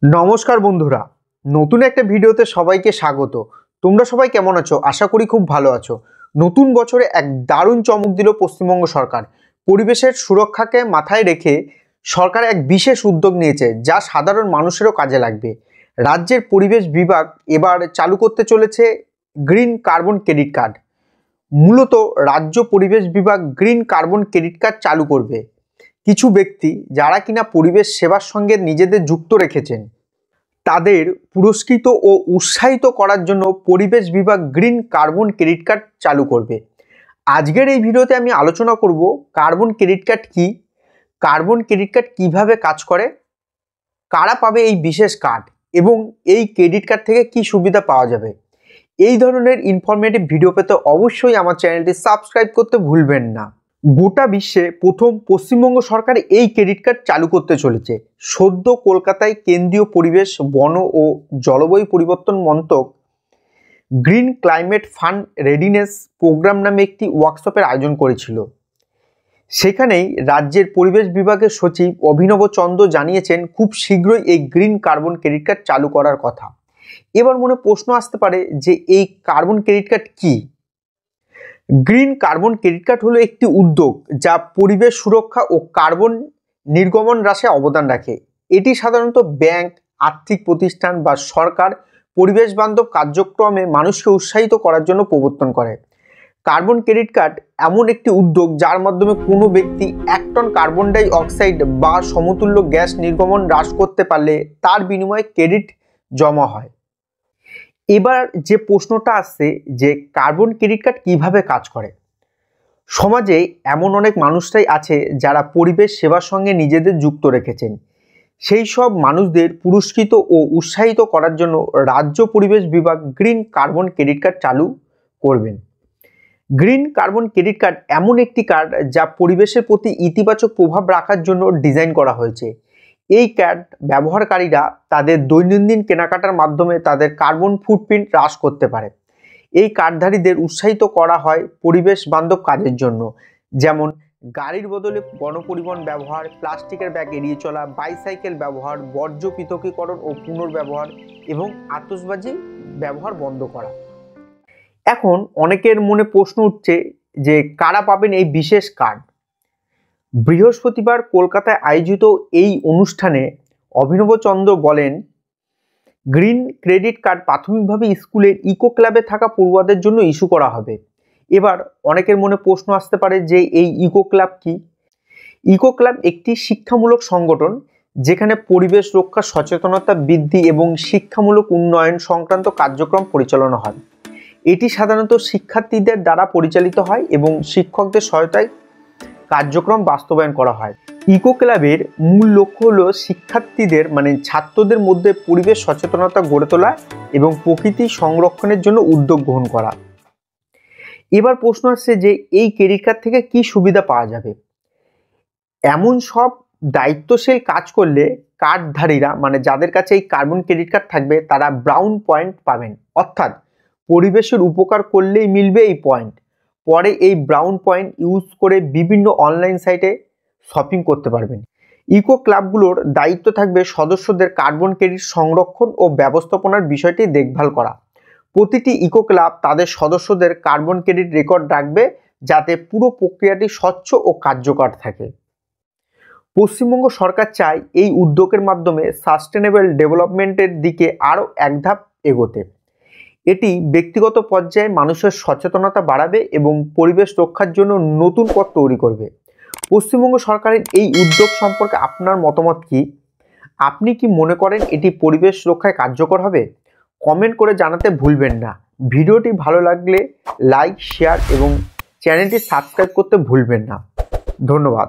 নমস্কার বন্ধুরা, নতুন একটা ভিডিওতে সবাইকে স্বাগত। তোমরা সবাই কেমন আছো? আশা করি খুব ভালো আছো। নতুন বছরে এক দারুণ চমক দিল পশ্চিমবঙ্গ সরকার। পরিবেশের সুরক্ষাকে মাথায় রেখে সরকার এক বিশেষ উদ্যোগ নিয়েছে, যা সাধারণ মানুষেরও কাজে লাগবে। রাজ্যের পরিবেশ বিভাগ এবার চালু করতে চলেছে গ্রিন কার্বন ক্রেডিট কার্ড। মূলত রাজ্য পরিবেশ বিভাগ গ্রিন কার্বন ক্রেডিট কার্ড চালু করবে কিছু ব্যক্তি যারা কিনা পরিবেশ সেবার সঙ্গে নিজেদের যুক্ত রেখেছেন, তাদের পুরস্কৃত ও উৎসাহিত করার জন্য পরিবেশ বিভাগ গ্রিন কার্বন ক্রেডিট কার্ড চালু করবে। আজকের এই ভিডিওতে আমি আলোচনা করব কার্বন ক্রেডিট কার্ড কি, কার্বন ক্রেডিট কার্ড কিভাবে কাজ করে, কারা পাবে এই বিশেষ কার্ড এবং এই ক্রেডিট কার্ড থেকে কি সুবিধা পাওয়া যাবে। এই ধরনের ইনফরমেটিভ ভিডিও পেতে অবশ্যই আমার চ্যানেলটি সাবস্ক্রাইব করতে ভুলবেন না। গোটা বিশ্বে প্রথম পশ্চিমবঙ্গ সরকার এই ক্রেডিট কার্ড চালু করতে চলেছে। সদ্য কলকাতায় কেন্দ্রীয় পরিবেশ, বন ও জলবায়ু পরিবর্তন মন্ত্রক green climate fund readiness programme নামে একটি ওয়ার্কশপের আয়োজন করেছিল। সেখানেই রাজ্যের পরিবেশ বিভাগের সচিব অভিনব চন্দ্র জানিয়েছেন খুব শীঘ্রই এই গ্রিন কার্বন ক্রেডিট কার্ড চালু করার কথা। এবার মনে প্রশ্ন আসতে পারে যে এই কার্বন ক্রেডিট কার্ড কি? গ্রিন কার্বন ক্রেডিট কার্ড হলো একটি উদ্যোগ যা পরিবেশ সুরক্ষা ও কার্বন নির্গমন হ্রাসে অবদান রাখে। এটি সাধারণত ব্যাংক, আর্থিক প্রতিষ্ঠান বা সরকার পরিবেশ বান্ধব কার্যক্রমে মানুষকে উৎসাহিত করার জন্য প্রবর্তন করে। কার্বন ক্রেডিট কার্ড এমন একটি উদ্যোগ যার মাধ্যমে কোনো ব্যক্তি 1 টন কার্বন ডাই অক্সাইড বা সমতুল্য গ্যাস নির্গমন হ্রাস করতে পারলে তার বিনিময়ে ক্রেডিট জমা হয়। এবার যে প্রশ্নটা আসছে যে কার্বন ক্রেডিট কার্ড কীভাবে কাজ করে। সমাজে এমন অনেক মানুষরাই আছে যারা পরিবেশ সেবার সঙ্গে নিজেদের যুক্ত রেখেছেন। সেই সব মানুষদের পুরস্কৃত ও উৎসাহিত করার জন্য রাজ্য পরিবেশ বিভাগ গ্রিন কার্বন ক্রেডিট কার্ড চালু করবেন। গ্রিন কার্বন ক্রেডিট কার্ড এমন একটি কার্ড যা পরিবেশের প্রতি ইতিবাচক প্রভাব রাখার জন্য ডিজাইন করা হয়েছে। এই কার্ড ব্যবহারকারীরা তাদের দৈনন্দিন কেনাকাটার মাধ্যমে তাদের কার্বন ফুটপ্রিন্ট হ্রাস করতে পারে। এই কার্ডধারীদের উৎসাহিত করা হয় পরিবেশ বান্ধব কাজের জন্য, যেমন গাড়ির বদলে গণপরিবহন ব্যবহার, প্লাস্টিকের ব্যাগ এড়িয়ে চলা, বাইসাইকেল ব্যবহার, বর্জ্য পৃথকীকরণ ও পুনর্ব্যবহার এবং আতশবাজি ব্যবহার বন্ধ করা। এখন অনেকের মনে প্রশ্ন উঠছে যে কারা পাবেন এই বিশেষ কার্ড। বৃহস্পতিবার কলকাতায় আয়োজিত এই অনুষ্ঠানে অভিনব চন্দ্র বলেন, গ্রিন ক্রেডিট কার্ড প্রাথমিকভাবে স্কুলের ইকো ক্লাবে থাকা পড়ুয়াদের জন্য ইস্যু করা হবে। এবার অনেকের মনে প্রশ্ন আসতে পারে যে এই ইকো ক্লাব কি? ইকো ক্লাব একটি শিক্ষামূলক সংগঠন যেখানে পরিবেশ রক্ষা, সচেতনতা বৃদ্ধি এবং শিক্ষামূলক উন্নয়ন সংক্রান্ত কার্যক্রম পরিচালনা হয়। এটি সাধারণত শিক্ষার্থীদের দ্বারা পরিচালিত হয় এবং শিক্ষকদের সহায়তায় কার্যক্রম বাস্তবায়ন করা হয়। ইকো ক্লাবের মূল লক্ষ্য হলো শিক্ষার্থীদের ছাত্রদের মধ্যে পরিবেশ সচেতনতা গড়ে তোলা এবং প্রকৃতি সংরক্ষণের জন্য উদ্যোগ গ্রহণ করা। এবার প্রশ্ন আসছে যে এই ক্রেডিট কার্ড থেকে কি সুবিধা পাওয়া যাবে। এমন সব দায়িত্বশীল কাজ করলে কার্ডধারীরা যাদের কাছে এই কার্বন ক্রেডিট কার্ড থাকবে তারা ব্রাউন পয়েন্ট পাবেন, অর্থাৎ পরিবেশের উপকার করলেই মিলবে এই পয়েন্ট। পরে এই ব্রাউন পয়েন্ট ইউজ করে বিভিন্ন অনলাইন সাইটে শপিং করতে পারবেন। ইকো ক্লাবগুলোর দায়িত্ব থাকবে সদস্যদের কার্বন ক্রেডিট সংরক্ষণ ও ব্যবস্থাপনার বিষয়টি দেখভাল করা। প্রতিটি ইকো ক্লাব তাদের সদস্যদের কার্বন ক্রেডিট রেকর্ড রাখবে যাতে পুরো প্রক্রিয়াটি স্বচ্ছ ও কার্যকর থাকে। পশ্চিমবঙ্গ সরকার চায় এই উদ্যোগের মাধ্যমে সাস্টেনেবল ডেভেলপমেন্টের দিকে আরও এক ধাপ এগোতে। এটি ব্যক্তিগত পর্যায়ে মানুষের সচেতনতা বাড়াবে এবং পরিবেশ রক্ষার জন্য নতুন পথ তৈরি করবে। পশ্চিমবঙ্গ সরকারের এই উদ্যোগ সম্পর্কে আপনার মতামত কি? আপনি কি মনে করেন এটি পরিবেশ রক্ষায় কার্যকর হবে? কমেন্ট করে জানাতে ভুলবেন না। ভিডিওটি ভালো লাগলে লাইক, শেয়ার এবং চ্যানেলটি সাবস্ক্রাইব করতে ভুলবেন না। ধন্যবাদ।